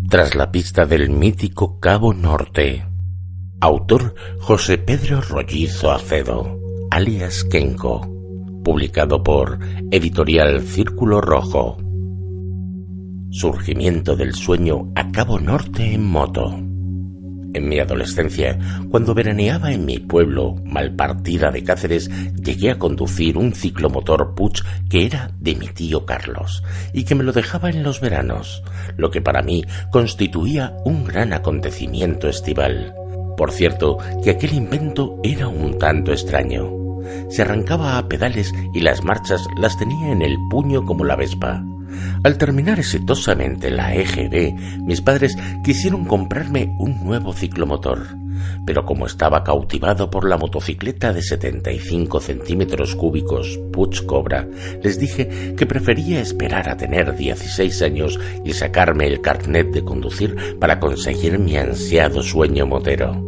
Tras la pista del mítico Cabo Norte. Autor José Pedro Rollizo Acedo, alias Kenko. Publicado por Editorial Círculo Rojo. Surgimiento del sueño a Cabo Norte en moto. En mi adolescencia, cuando veraneaba en mi pueblo, Malpartida de Cáceres, llegué a conducir un ciclomotor Puig que era de mi tío Carlos y que me lo dejaba en los veranos, lo que para mí constituía un gran acontecimiento estival. Por cierto, que aquel invento era un tanto extraño. Se arrancaba a pedales y las marchas las tenía en el puño como la Vespa. Al terminar exitosamente la EGB, mis padres quisieron comprarme un nuevo ciclomotor, pero como estaba cautivado por la motocicleta de 75 centímetros cúbicos Puig Cobra, les dije que prefería esperar a tener 16 años y sacarme el carnet de conducir para conseguir mi ansiado sueño motero.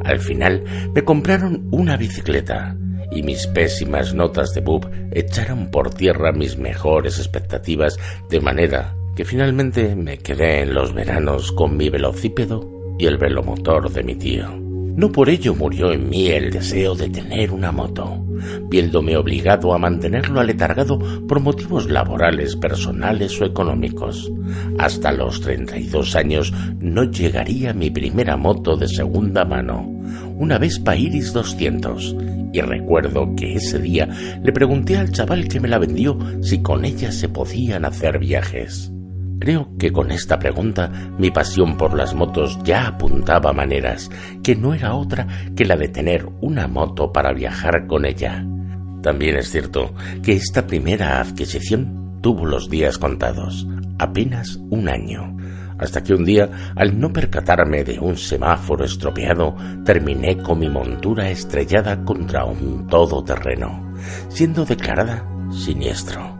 Al final me compraron una bicicleta, y mis pésimas notas de BUP echaron por tierra mis mejores expectativas, de manera que finalmente me quedé en los veranos con mi velocípedo y el velomotor de mi tío. No por ello murió en mí el deseo de tener una moto, viéndome obligado a mantenerlo aletargado por motivos laborales, personales o económicos. Hasta los 32 años no llegaría mi primera moto de segunda mano, una Vespa Iris 200, y recuerdo que ese día le pregunté al chaval que me la vendió si con ella se podían hacer viajes. Creo que con esta pregunta mi pasión por las motos ya apuntaba maneras, que no era otra que la de tener una moto para viajar con ella. También es cierto que esta primera adquisición tuvo los días contados, apenas un año, hasta que un día, al no percatarme de un semáforo estropeado, terminé con mi montura estrellada contra un todoterreno, siendo declarada siniestro.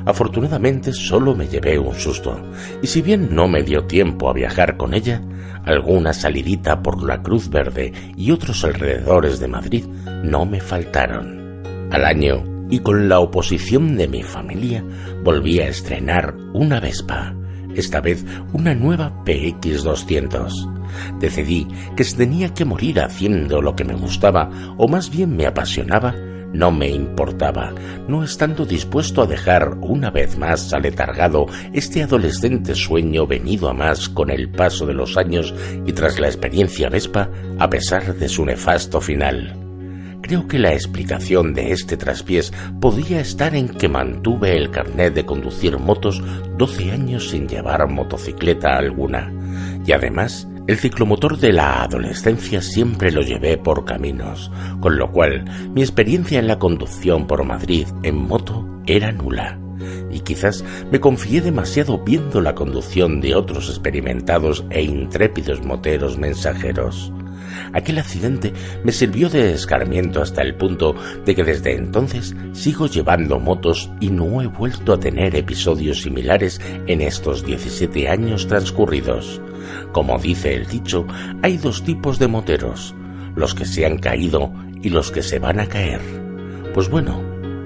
Afortunadamente solo me llevé un susto, y si bien no me dio tiempo a viajar con ella, alguna salidita por la Cruz Verde y otros alrededores de Madrid no me faltaron. Al año, y con la oposición de mi familia, volví a estrenar una Vespa, esta vez una nueva PX 200. Decidí que si tenía que morir haciendo lo que me gustaba, o más bien me apasionaba, no me importaba, no estando dispuesto a dejar una vez más aletargado este adolescente sueño venido a más con el paso de los años y tras la experiencia Vespa, a pesar de su nefasto final. Creo que la explicación de este traspiés podría estar en que mantuve el carnet de conducir motos 12 años sin llevar motocicleta alguna, y además el ciclomotor de la adolescencia siempre lo llevé por caminos, con lo cual mi experiencia en la conducción por Madrid en moto era nula, y quizás me confié demasiado viendo la conducción de otros experimentados e intrépidos moteros mensajeros. Aquel accidente me sirvió de escarmiento hasta el punto de que desde entonces sigo llevando motos y no he vuelto a tener episodios similares en estos 17 años transcurridos. Como dice el dicho, hay dos tipos de moteros, los que se han caído y los que se van a caer. Pues bueno,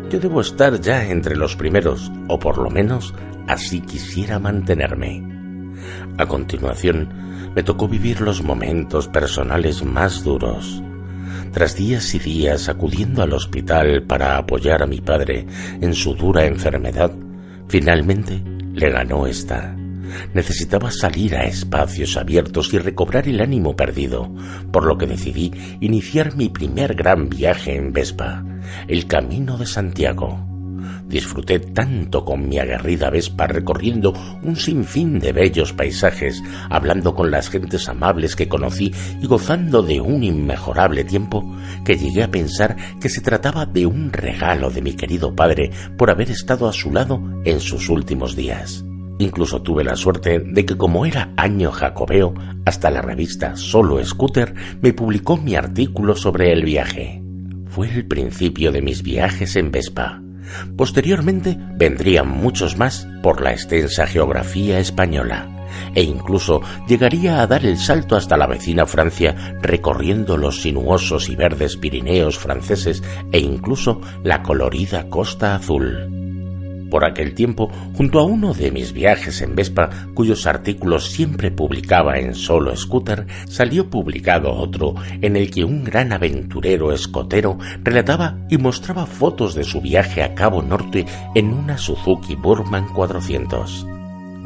yo debo estar ya entre los primeros, o por lo menos así quisiera mantenerme. A continuación, me tocó vivir los momentos personales más duros. Tras días y días acudiendo al hospital para apoyar a mi padre en su dura enfermedad, finalmente le ganó esta. Necesitaba salir a espacios abiertos y recobrar el ánimo perdido, por lo que decidí iniciar mi primer gran viaje en Vespa, el Camino de Santiago. Disfruté tanto con mi aguerrida Vespa recorriendo un sinfín de bellos paisajes, hablando con las gentes amables que conocí y gozando de un inmejorable tiempo, que llegué a pensar que se trataba de un regalo de mi querido padre por haber estado a su lado en sus últimos días. Incluso tuve la suerte de que, como era año jacobeo, hasta la revista Solo Scooter me publicó mi artículo sobre el viaje. Fue el principio de mis viajes en Vespa. Posteriormente vendrían muchos más por la extensa geografía española, e incluso llegaría a dar el salto hasta la vecina Francia, recorriendo los sinuosos y verdes Pirineos franceses e incluso la colorida Costa Azul. Por aquel tiempo, junto a uno de mis viajes en Vespa, cuyos artículos siempre publicaba en Solo Scooter, salió publicado otro en el que un gran aventurero escotero relataba y mostraba fotos de su viaje a Cabo Norte en una Suzuki Burman 400.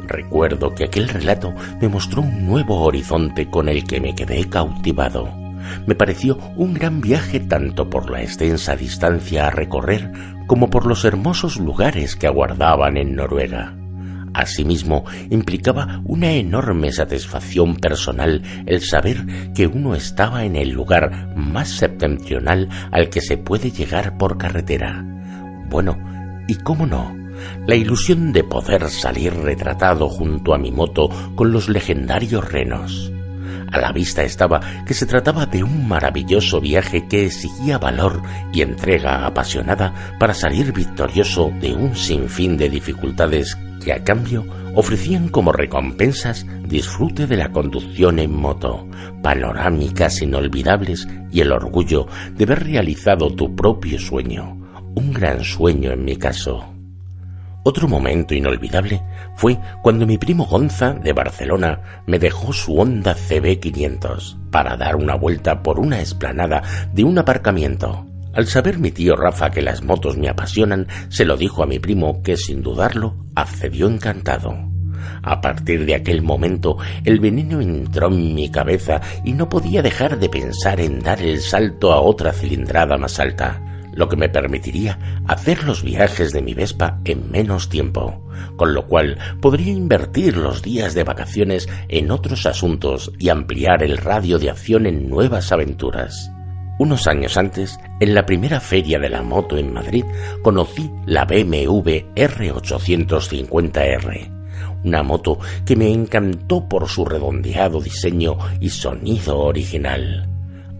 Recuerdo que aquel relato me mostró un nuevo horizonte con el que me quedé cautivado. Me pareció un gran viaje tanto por la extensa distancia a recorrer como por los hermosos lugares que aguardaban en Noruega. Asimismo, implicaba una enorme satisfacción personal el saber que uno estaba en el lugar más septentrional al que se puede llegar por carretera. Bueno, y cómo no, la ilusión de poder salir retratado junto a mi moto con los legendarios renos. A la vista estaba que se trataba de un maravilloso viaje que exigía valor y entrega apasionada para salir victorioso de un sinfín de dificultades que a cambio ofrecían como recompensas disfrute de la conducción en moto, panorámicas inolvidables y el orgullo de haber realizado tu propio sueño, un gran sueño en mi caso. Otro momento inolvidable fue cuando mi primo Gonza, de Barcelona, me dejó su Honda CB500 para dar una vuelta por una explanada de un aparcamiento. Al saber mi tío Rafa que las motos me apasionan, se lo dijo a mi primo que, sin dudarlo, accedió encantado. A partir de aquel momento, el veneno entró en mi cabeza y no podía dejar de pensar en dar el salto a otra cilindrada más alta, lo que me permitiría hacer los viajes de mi Vespa en menos tiempo, con lo cual podría invertir los días de vacaciones en otros asuntos y ampliar el radio de acción en nuevas aventuras. Unos años antes, en la primera feria de la moto en Madrid, conocí la BMW R850R, una moto que me encantó por su redondeado diseño y sonido original.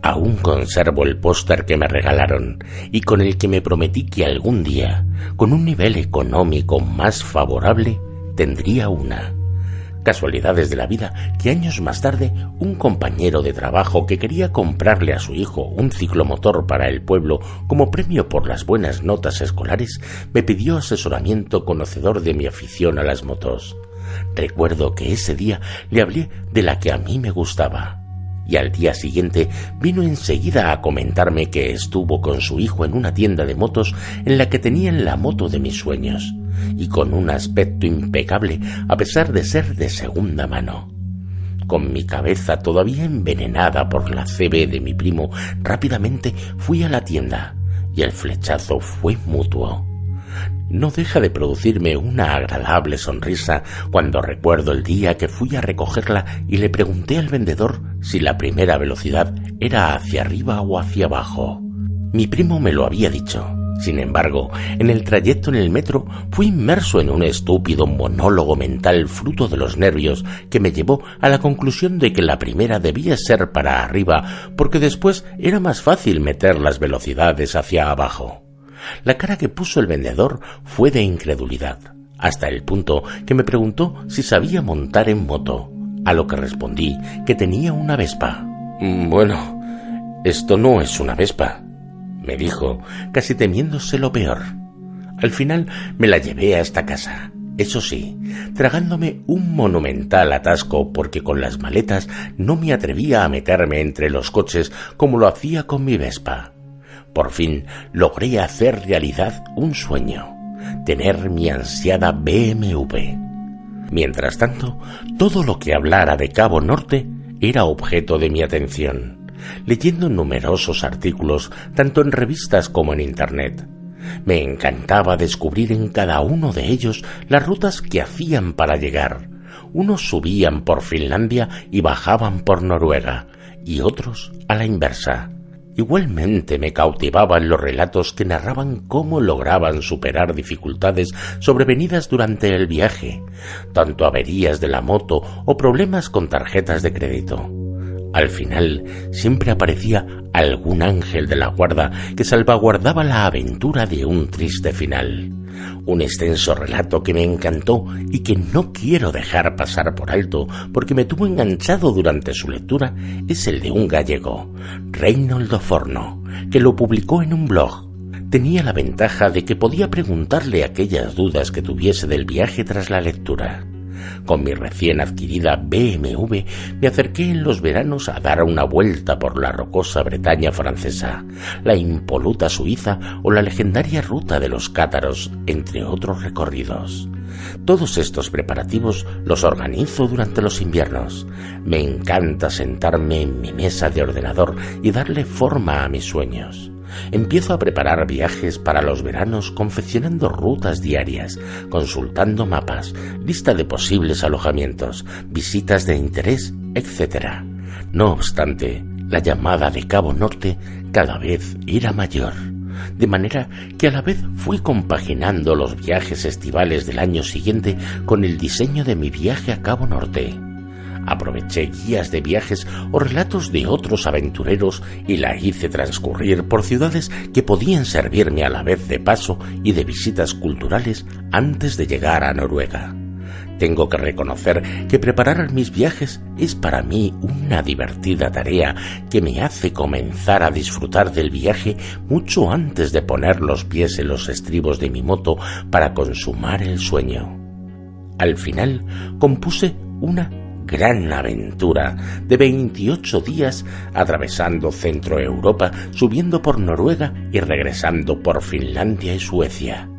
Aún conservo el póster que me regalaron y con el que me prometí que algún día, con un nivel económico más favorable, tendría una. Casualidades de la vida que años más tarde un compañero de trabajo que quería comprarle a su hijo un ciclomotor para el pueblo como premio por las buenas notas escolares me pidió asesoramiento conocedor de mi afición a las motos. Recuerdo que ese día le hablé de la que a mí me gustaba. Y al día siguiente vino enseguida a comentarme que estuvo con su hijo en una tienda de motos en la que tenían la moto de mis sueños, y con un aspecto impecable a pesar de ser de segunda mano. Con mi cabeza todavía envenenada por la CB de mi primo, rápidamente fui a la tienda, y el flechazo fue mutuo. No deja de producirme una agradable sonrisa cuando recuerdo el día que fui a recogerla y le pregunté al vendedor si la primera velocidad era hacia arriba o hacia abajo. Mi primo me lo había dicho. Sin embargo, en el trayecto en el metro fui inmerso en un estúpido monólogo mental fruto de los nervios que me llevó a la conclusión de que la primera debía ser para arriba porque después era más fácil meter las velocidades hacia abajo. La cara que puso el vendedor fue de incredulidad, hasta el punto que me preguntó si sabía montar en moto, a lo que respondí que tenía una Vespa. «Bueno, esto no es una Vespa», me dijo, casi temiéndose lo peor. Al final me la llevé hasta casa, eso sí, tragándome un monumental atasco porque con las maletas no me atrevía a meterme entre los coches como lo hacía con mi Vespa. Por fin logré hacer realidad un sueño, tener mi ansiada BMW. Mientras tanto, todo lo que hablara de Cabo Norte era objeto de mi atención, leyendo numerosos artículos tanto en revistas como en Internet. Me encantaba descubrir en cada uno de ellos las rutas que hacían para llegar. Unos subían por Finlandia y bajaban por Noruega, y otros a la inversa. Igualmente me cautivaban los relatos que narraban cómo lograban superar dificultades sobrevenidas durante el viaje, tanto averías de la moto o problemas con tarjetas de crédito. Al final siempre aparecía algún ángel de la guarda que salvaguardaba la aventura de un triste final. Un extenso relato que me encantó y que no quiero dejar pasar por alto porque me tuvo enganchado durante su lectura es el de un gallego, Reinoldo Forno, que lo publicó en un blog. tenía la ventaja de que podía preguntarle aquellas dudas que tuviese del viaje tras la lectura. Con mi recién adquirida BMW me acerqué en los veranos a dar una vuelta por la rocosa Bretaña francesa, la impoluta Suiza o la legendaria ruta de los cátaros, entre otros recorridos. Todos estos preparativos los organizo durante los inviernos. Me encanta sentarme en mi mesa de ordenador y darle forma a mis sueños. Empiezo a preparar viajes para los veranos confeccionando rutas diarias, consultando mapas, lista de posibles alojamientos, visitas de interés, etc. No obstante, la llamada de Cabo Norte cada vez era mayor, de manera que a la vez fui compaginando los viajes estivales del año siguiente con el diseño de mi viaje a Cabo Norte. Aproveché guías de viajes o relatos de otros aventureros y la hice transcurrir por ciudades que podían servirme a la vez de paso y de visitas culturales antes de llegar a Noruega. Tengo que reconocer que preparar mis viajes es para mí una divertida tarea que me hace comenzar a disfrutar del viaje mucho antes de poner los pies en los estribos de mi moto para consumar el sueño. Al final compuse una gran aventura de 28 días atravesando Centro Europa, subiendo por Noruega y regresando por Finlandia y Suecia.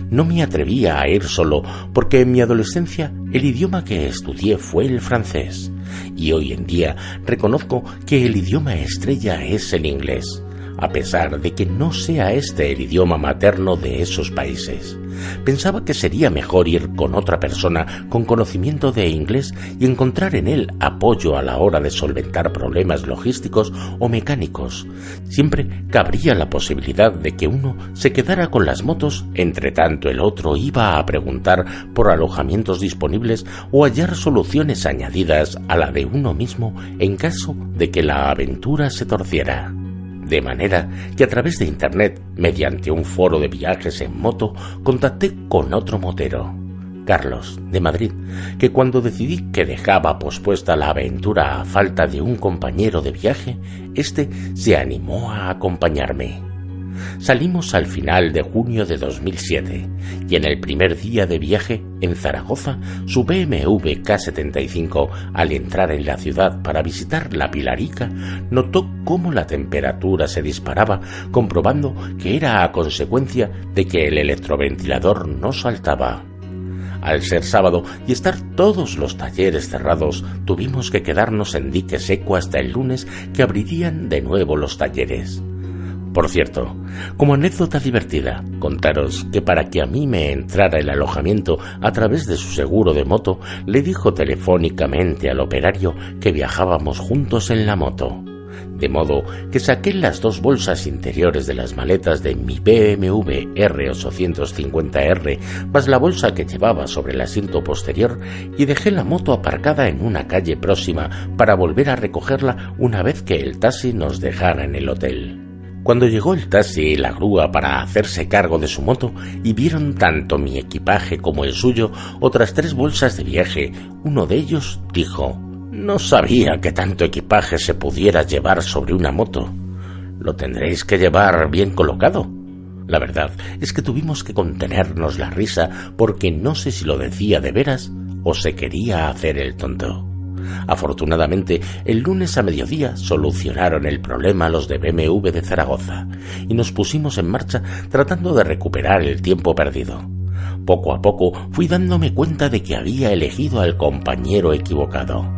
No me atrevía a ir solo porque en mi adolescencia el idioma que estudié fue el francés y hoy en día reconozco que el idioma estrella es el inglés, a pesar de que no sea este el idioma materno de esos países. Pensaba que sería mejor ir con otra persona con conocimiento de inglés y encontrar en él apoyo a la hora de solventar problemas logísticos o mecánicos. Siempre cabría la posibilidad de que uno se quedara con las motos, entre tanto el otro iba a preguntar por alojamientos disponibles o hallar soluciones añadidas a la de uno mismo en caso de que la aventura se torciera. De manera que a través de internet, mediante un foro de viajes en moto, contacté con otro motero, Carlos, de Madrid, que cuando decidí que dejaba pospuesta la aventura a falta de un compañero de viaje, este se animó a acompañarme. Salimos al final de junio de 2007 y en el primer día de viaje en Zaragoza, su BMW K75, al entrar en la ciudad para visitar la Pilarica, notó cómo la temperatura se disparaba, comprobando que era a consecuencia de que el electroventilador no saltaba. Al ser sábado y estar todos los talleres cerrados, tuvimos que quedarnos en dique seco hasta el lunes, que abrirían de nuevo los talleres. Por cierto, como anécdota divertida, contaros que para que a mí me entrara el alojamiento a través de su seguro de moto, le dijo telefónicamente al operario que viajábamos juntos en la moto. De modo que saqué las dos bolsas interiores de las maletas de mi BMW R850R, más la bolsa que llevaba sobre el asiento posterior, y dejé la moto aparcada en una calle próxima para volver a recogerla una vez que el taxi nos dejara en el hotel. Cuando llegó el taxi y la grúa para hacerse cargo de su moto y vieron tanto mi equipaje como el suyo, otras 3 bolsas de viaje, uno de ellos dijo: «No sabía que tanto equipaje se pudiera llevar sobre una moto. Lo tendréis que llevar bien colocado». La verdad es que tuvimos que contenernos la risa porque no sé si lo decía de veras o se quería hacer el tonto. Afortunadamente, el lunes a mediodía solucionaron el problema los de BMW de Zaragoza y nos pusimos en marcha tratando de recuperar el tiempo perdido. Poco a poco fui dándome cuenta de que había elegido al compañero equivocado.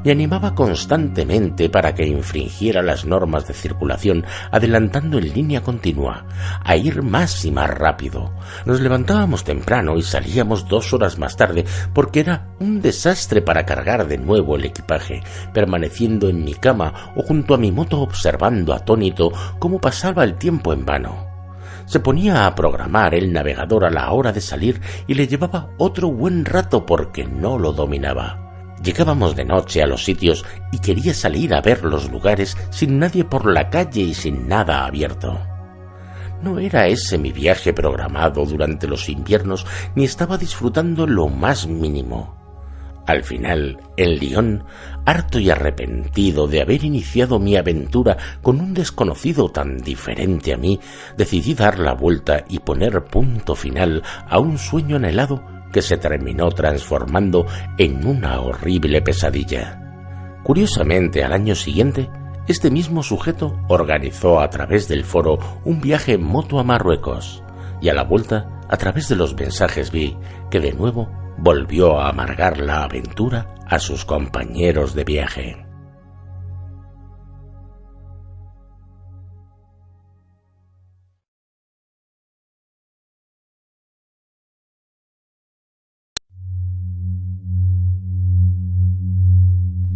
Me animaba constantemente para que infringiera las normas de circulación, adelantando en línea continua, a ir más y más rápido. Nos levantábamos temprano y salíamos 2 horas más tarde porque era un desastre para cargar de nuevo el equipaje, permaneciendo en mi cama o junto a mi moto observando atónito cómo pasaba el tiempo en vano. Se ponía a programar el navegador a la hora de salir y le llevaba otro buen rato porque no lo dominaba. Llegábamos de noche a los sitios y quería salir a ver los lugares sin nadie por la calle y sin nada abierto. No era ese mi viaje programado durante los inviernos, ni estaba disfrutando lo más mínimo. Al final, en Lyon, harto y arrepentido de haber iniciado mi aventura con un desconocido tan diferente a mí, decidí dar la vuelta y poner punto final a un sueño anhelado que se terminó transformando en una horrible pesadilla. Curiosamente, al año siguiente, este mismo sujeto organizó a través del foro un viaje en moto a Marruecos, y a la vuelta, a través de los mensajes vi que de nuevo volvió a amargar la aventura a sus compañeros de viaje.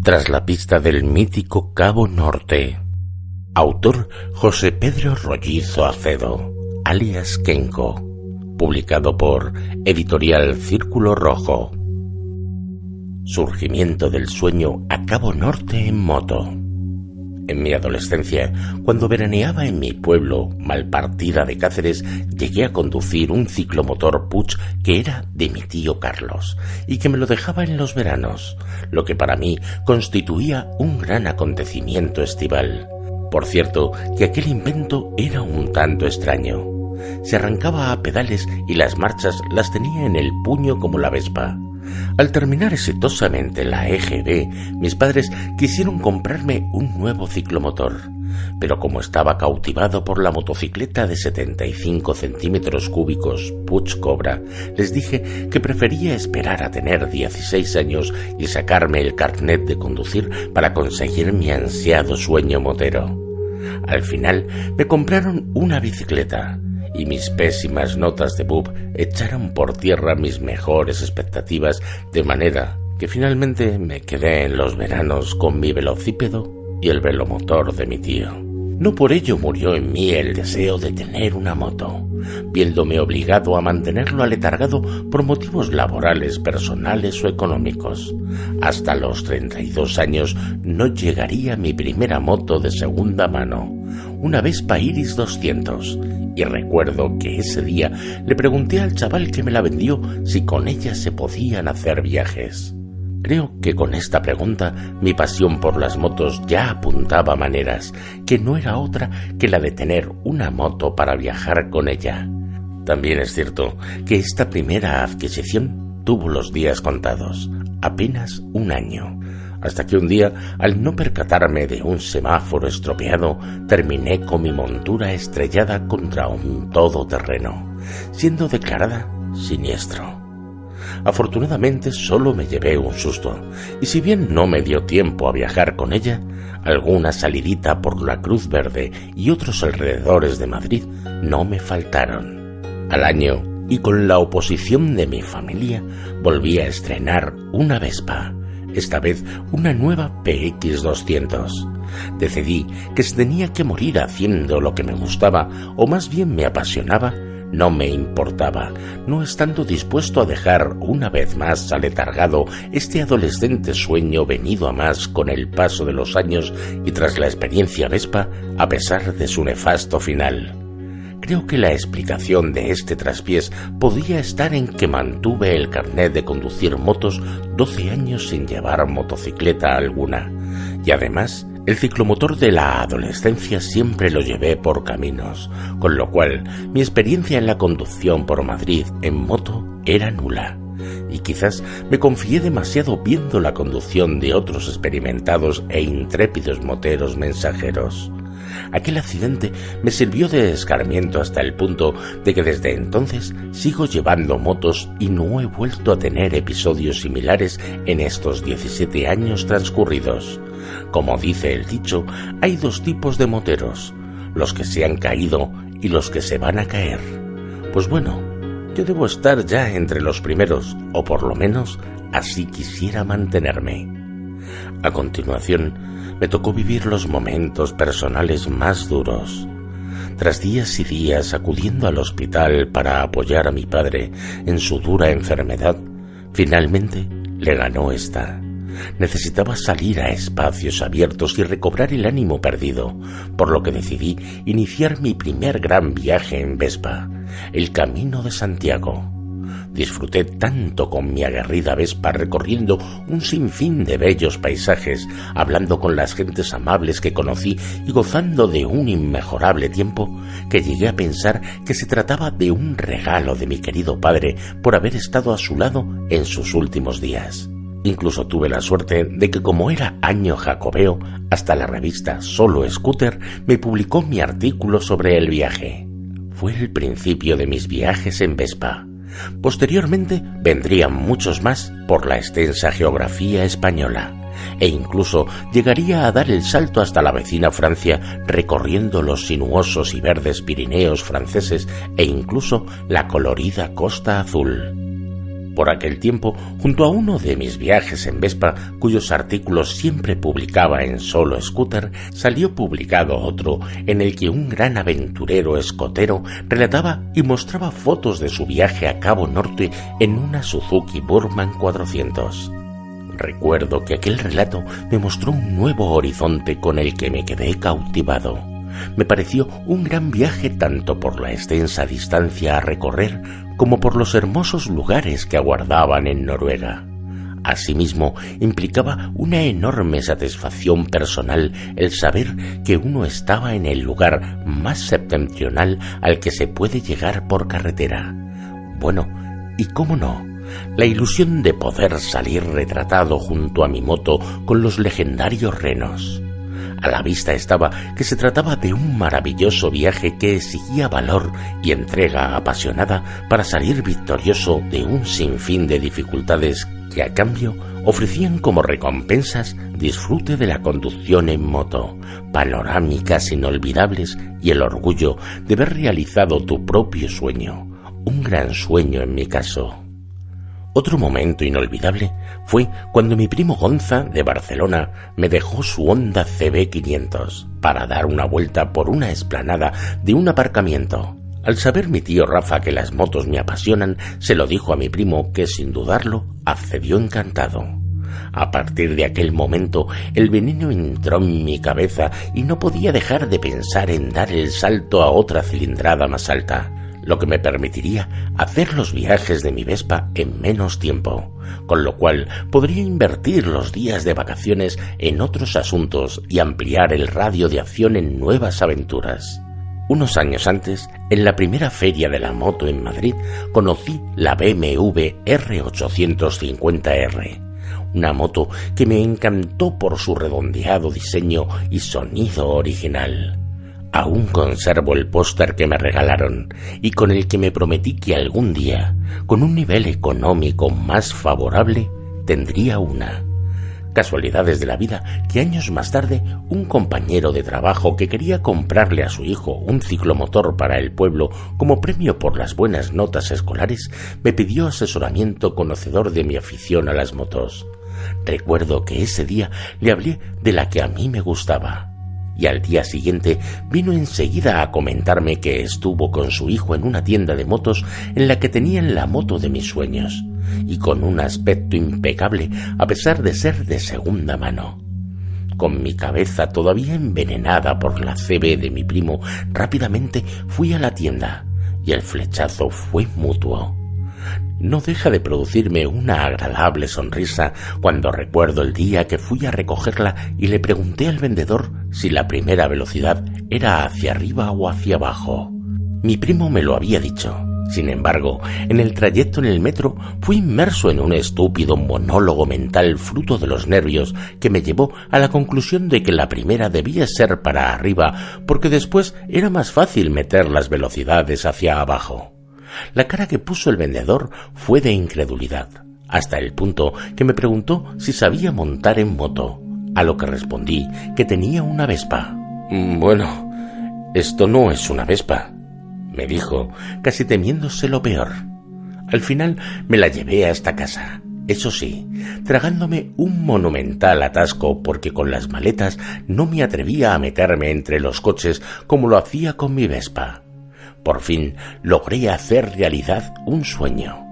Tras la pista del mítico Cabo Norte. Autor José Pedro Rollizo Acedo, alias Kenko. Publicado por Editorial Círculo Rojo. Surgimiento del sueño a Cabo Norte en moto. En mi adolescencia, cuando veraneaba en mi pueblo, Malpartida de Cáceres, llegué a conducir un ciclomotor Puig que era de mi tío Carlos y que me lo dejaba en los veranos, lo que para mí constituía un gran acontecimiento estival. Por cierto, que aquel invento era un tanto extraño. Se arrancaba a pedales y las marchas las tenía en el puño como la Vespa. Al terminar exitosamente la EGB, mis padres quisieron comprarme un nuevo ciclomotor, pero como estaba cautivado por la motocicleta de 75 centímetros cúbicos Puig Cobra, les dije que prefería esperar a tener 16 años y sacarme el carnet de conducir para conseguir mi ansiado sueño motero. Al final me compraron una bicicleta, y mis pésimas notas de BUP echaron por tierra mis mejores expectativas, de manera que finalmente me quedé en los veranos con mi velocípedo y el velomotor de mi tío. No por ello murió en mí el deseo de tener una moto, viéndome obligado a mantenerlo aletargado por motivos laborales, personales o económicos. Hasta los 32 años no llegaría mi primera moto de segunda mano, una Vespa Iris 200, y recuerdo que ese día le pregunté al chaval que me la vendió si con ella se podían hacer viajes. Creo que con esta pregunta mi pasión por las motos ya apuntaba maneras, que no era otra que la de tener una moto para viajar con ella. También es cierto que esta primera adquisición tuvo los días contados, apenas un año, hasta que un día, al no percatarme de un semáforo estropeado, terminé con mi montura estrellada contra un todoterreno, siendo declarada siniestro. Afortunadamente solo me llevé un susto, y si bien no me dio tiempo a viajar con ella, alguna salidita por la Cruz Verde y otros alrededores de Madrid no me faltaron. Al año, y con la oposición de mi familia, volví a estrenar una Vespa, esta vez una nueva PX 200. Decidí que si tenía que morir haciendo lo que me gustaba, o más bien me apasionaba, no me importaba, no estando dispuesto a dejar una vez más aletargado este adolescente sueño venido a más con el paso de los años y tras la experiencia Vespa, a pesar de su nefasto final. Creo que la explicación de este traspiés podía estar en que mantuve el carnet de conducir motos 12 años sin llevar motocicleta alguna, y además el ciclomotor de la adolescencia siempre lo llevé por caminos, con lo cual mi experiencia en la conducción por Madrid en moto era nula, y quizás me confié demasiado viendo la conducción de otros experimentados e intrépidos moteros mensajeros. Aquel accidente me sirvió de escarmiento hasta el punto de que desde entonces sigo llevando motos y no he vuelto a tener episodios similares en estos 17 años transcurridos. Como dice el dicho, hay dos tipos de moteros, los que se han caído y los que se van a caer. Pues bueno, yo debo estar ya entre los primeros, o por lo menos así quisiera mantenerme. A continuación, me tocó vivir los momentos personales más duros. Tras días y días acudiendo al hospital para apoyar a mi padre en su dura enfermedad, finalmente le ganó esta. Necesitaba salir a espacios abiertos y recobrar el ánimo perdido, por lo que decidí iniciar mi primer gran viaje en Vespa, el Camino de Santiago. Disfruté tanto con mi aguerrida Vespa recorriendo un sinfín de bellos paisajes, hablando con las gentes amables que conocí y gozando de un inmejorable tiempo, que llegué a pensar que se trataba de un regalo de mi querido padre por haber estado a su lado en sus últimos días. Incluso tuve la suerte de que, como era año jacobeo, hasta la revista Solo Scooter me publicó mi artículo sobre el viaje. Fue el principio de mis viajes en Vespa. Posteriormente vendrían muchos más por la extensa geografía española, e incluso llegaría a dar el salto hasta la vecina Francia, recorriendo los sinuosos y verdes Pirineos franceses e incluso la colorida Costa Azul. Por aquel tiempo, junto a uno de mis viajes en Vespa, cuyos artículos siempre publicaba en Solo Scooter, salió publicado otro en el que un gran aventurero escotero relataba y mostraba fotos de su viaje a Cabo Norte en una Suzuki Burman 400. Recuerdo que aquel relato me mostró un nuevo horizonte con el que me quedé cautivado. Me pareció un gran viaje tanto por la extensa distancia a recorrer como por los hermosos lugares que aguardaban en Noruega. Asimismo, implicaba una enorme satisfacción personal el saber que uno estaba en el lugar más septentrional al que se puede llegar por carretera. Bueno, y cómo no, la ilusión de poder salir retratado junto a mi moto con los legendarios renos. A la vista estaba que se trataba de un maravilloso viaje que exigía valor y entrega apasionada para salir victorioso de un sinfín de dificultades que a cambio ofrecían como recompensas disfrute de la conducción en moto, panorámicas inolvidables y el orgullo de haber realizado tu propio sueño, un gran sueño en mi caso. Otro momento inolvidable fue cuando mi primo Gonza, de Barcelona, me dejó su Honda CB500 para dar una vuelta por una explanada de un aparcamiento. Al saber mi tío Rafa que las motos me apasionan, se lo dijo a mi primo que, sin dudarlo, accedió encantado. A partir de aquel momento, el veneno entró en mi cabeza y no podía dejar de pensar en dar el salto a otra cilindrada más alta, lo que me permitiría hacer los viajes de mi Vespa en menos tiempo, con lo cual podría invertir los días de vacaciones en otros asuntos y ampliar el radio de acción en nuevas aventuras. Unos años antes, en la primera feria de la moto en Madrid, conocí la BMW R850R, una moto que me encantó por su redondeado diseño y sonido original. Aún conservo el póster que me regalaron y con el que me prometí que algún día, con un nivel económico más favorable, tendría una. Casualidades de la vida que años más tarde un compañero de trabajo que quería comprarle a su hijo un ciclomotor para el pueblo como premio por las buenas notas escolares me pidió asesoramiento conocedor de mi afición a las motos. Recuerdo que ese día le hablé de la que a mí me gustaba. Y al día siguiente vino enseguida a comentarme que estuvo con su hijo en una tienda de motos en la que tenían la moto de mis sueños, y con un aspecto impecable a pesar de ser de segunda mano. Con mi cabeza todavía envenenada por la CB de mi primo, rápidamente fui a la tienda, y el flechazo fue mutuo. No deja de producirme una agradable sonrisa cuando recuerdo el día que fui a recogerla y le pregunté al vendedor si la primera velocidad era hacia arriba o hacia abajo. Mi primo me lo había dicho. Sin embargo, en el trayecto en el metro fui inmerso en un estúpido monólogo mental fruto de los nervios que me llevó a la conclusión de que la primera debía ser para arriba porque después era más fácil meter las velocidades hacia abajo. La cara que puso el vendedor fue de incredulidad, hasta el punto que me preguntó si sabía montar en moto, a lo que respondí que tenía una Vespa. «Bueno, esto no es una Vespa», me dijo, casi temiéndose lo peor. Al final me la llevé hasta casa, eso sí, tragándome un monumental atasco porque con las maletas no me atrevía a meterme entre los coches como lo hacía con mi Vespa. Por fin logré hacer realidad un sueño,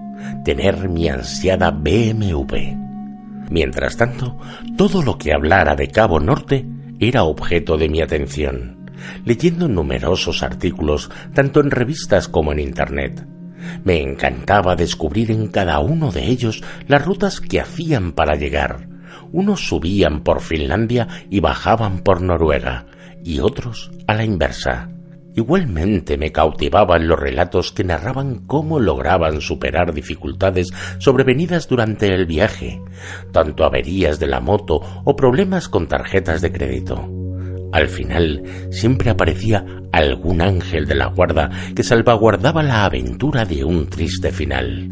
tener mi ansiada BMW. Mientras tanto, todo lo que hablara de Cabo Norte era objeto de mi atención, leyendo numerosos artículos tanto en revistas como en Internet. Me encantaba descubrir en cada uno de ellos las rutas que hacían para llegar. Unos subían por Finlandia y bajaban por Noruega, y otros a la inversa. Igualmente me cautivaban los relatos que narraban cómo lograban superar dificultades sobrevenidas durante el viaje, tanto averías de la moto o problemas con tarjetas de crédito. Al final siempre aparecía algún ángel de la guarda que salvaguardaba la aventura de un triste final.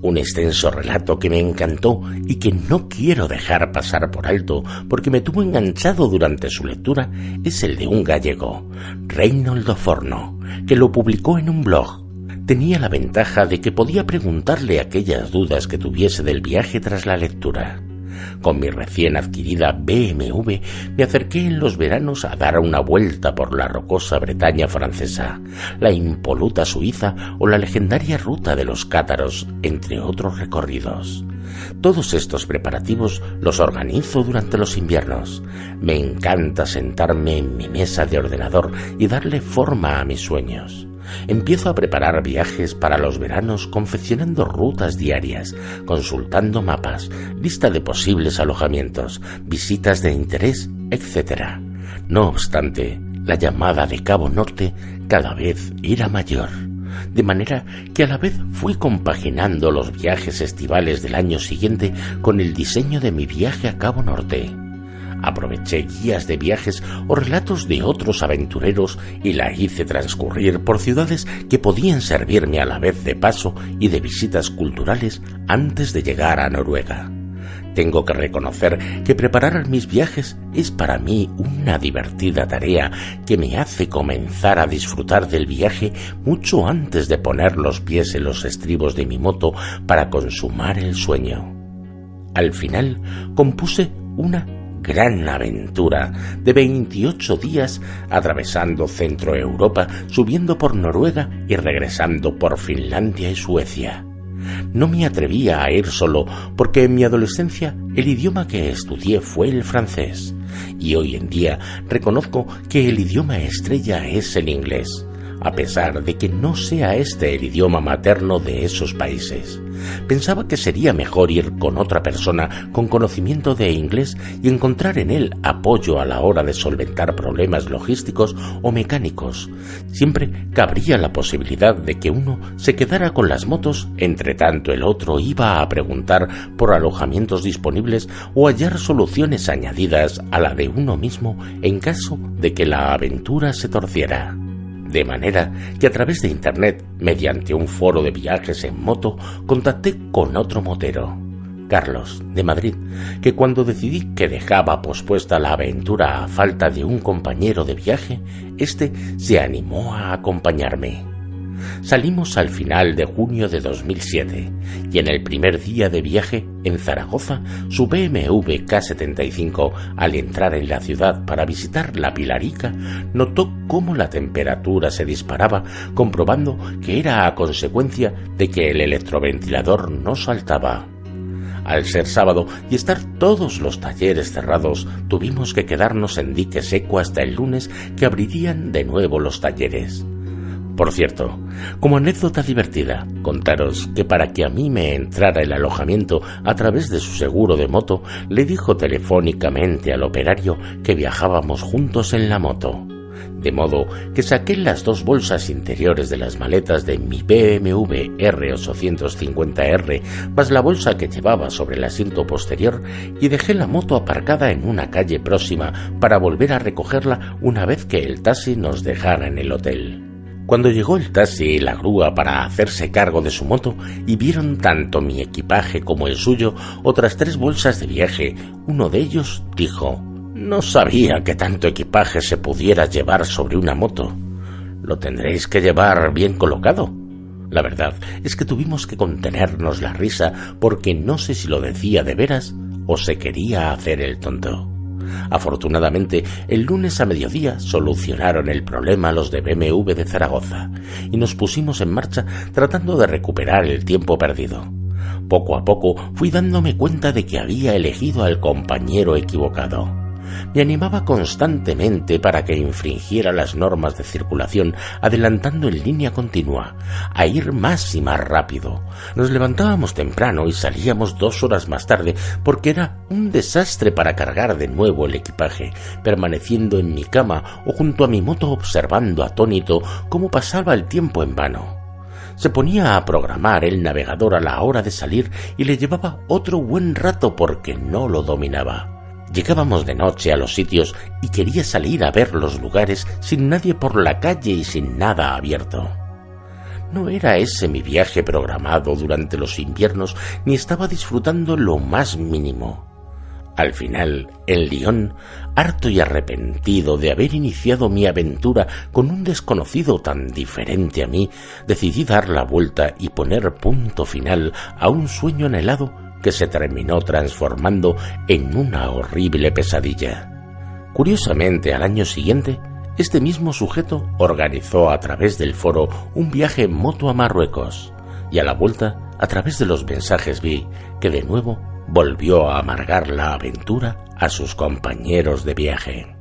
Un extenso relato que me encantó y que no quiero dejar pasar por alto porque me tuvo enganchado durante su lectura es el de un gallego, Reinoldo Forno, que lo publicó en un blog. Tenía la ventaja de que podía preguntarle aquellas dudas que tuviese del viaje tras la lectura. Con mi recién adquirida BMW me acerqué en los veranos a dar una vuelta por la rocosa Bretaña francesa, la impoluta Suiza o la legendaria ruta de los cátaros, entre otros recorridos. Todos estos preparativos los organizo durante los inviernos. Me encanta sentarme en mi mesa de ordenador y darle forma a mis sueños. Empiezo a preparar viajes para los veranos confeccionando rutas diarias, consultando mapas, lista de posibles alojamientos, visitas de interés, etc. No obstante, la llamada de Cabo Norte cada vez era mayor, de manera que a la vez fui compaginando los viajes estivales del año siguiente con el diseño de mi viaje a Cabo Norte. Aproveché guías de viajes o relatos de otros aventureros y la hice transcurrir por ciudades que podían servirme a la vez de paso y de visitas culturales antes de llegar a Noruega. Tengo que reconocer que preparar mis viajes es para mí una divertida tarea que me hace comenzar a disfrutar del viaje mucho antes de poner los pies en los estribos de mi moto para consumar el sueño. Al final compuse una gran aventura de 28 días atravesando Centro Europa, subiendo por Noruega y regresando por Finlandia y Suecia. No me atrevía a ir solo porque en mi adolescencia el idioma que estudié fue el francés y hoy en día reconozco que el idioma estrella es el inglés, a pesar de que no sea este el idioma materno de esos países. Pensaba que sería mejor ir con otra persona con conocimiento de inglés y encontrar en él apoyo a la hora de solventar problemas logísticos o mecánicos. Siempre cabría la posibilidad de que uno se quedara con las motos, entre tanto el otro iba a preguntar por alojamientos disponibles o hallar soluciones añadidas a la de uno mismo en caso de que la aventura se torciera. De manera que a través de internet, mediante un foro de viajes en moto, contacté con otro motero, Carlos, de Madrid, que cuando decidí que dejaba pospuesta la aventura a falta de un compañero de viaje, este se animó a acompañarme. Salimos al final de junio de 2007 y en el primer día de viaje en Zaragoza, su BMW K75, al entrar en la ciudad para visitar la Pilarica, notó cómo la temperatura se disparaba, comprobando que era a consecuencia de que el electroventilador no saltaba. Al ser sábado y estar todos los talleres cerrados, tuvimos que quedarnos en dique seco hasta el lunes, que abrirían de nuevo los talleres. Por cierto, como anécdota divertida, contaros que para que a mí me entrara el alojamiento a través de su seguro de moto, le dijo telefónicamente al operario que viajábamos juntos en la moto. De modo que saqué las dos bolsas interiores de las maletas de mi BMW R850R, más la bolsa que llevaba sobre el asiento posterior, y dejé la moto aparcada en una calle próxima para volver a recogerla una vez que el taxi nos dejara en el hotel. Cuando llegó el taxi y la grúa para hacerse cargo de su moto y vieron tanto mi equipaje como el suyo, otras 3 bolsas de viaje, uno de ellos dijo: «No sabía que tanto equipaje se pudiera llevar sobre una moto. Lo tendréis que llevar bien colocado». La verdad es que tuvimos que contenernos la risa porque no sé si lo decía de veras o se quería hacer el tonto. Afortunadamente, el lunes a mediodía solucionaron el problema los de BMW de Zaragoza y nos pusimos en marcha tratando de recuperar el tiempo perdido. Poco a poco fui dándome cuenta de que había elegido al compañero equivocado. Me animaba constantemente para que infringiera las normas de circulación, adelantando en línea continua, a ir más y más rápido. Nos levantábamos temprano y salíamos 2 horas más tarde porque era un desastre para cargar de nuevo el equipaje, permaneciendo en mi cama o junto a mi moto observando atónito cómo pasaba el tiempo en vano. Se ponía a programar el navegador a la hora de salir y le llevaba otro buen rato porque no lo dominaba. Llegábamos de noche a los sitios y quería salir a ver los lugares sin nadie por la calle y sin nada abierto. No era ese mi viaje programado durante los inviernos, ni estaba disfrutando lo más mínimo. Al final, en Lyon, harto y arrepentido de haber iniciado mi aventura con un desconocido tan diferente a mí, decidí dar la vuelta y poner punto final a un sueño anhelado que se terminó transformando en una horrible pesadilla. Curiosamente, al año siguiente, este mismo sujeto organizó a través del foro un viaje en moto a Marruecos, y a la vuelta, a través de los mensajes vi que de nuevo volvió a amargar la aventura a sus compañeros de viaje.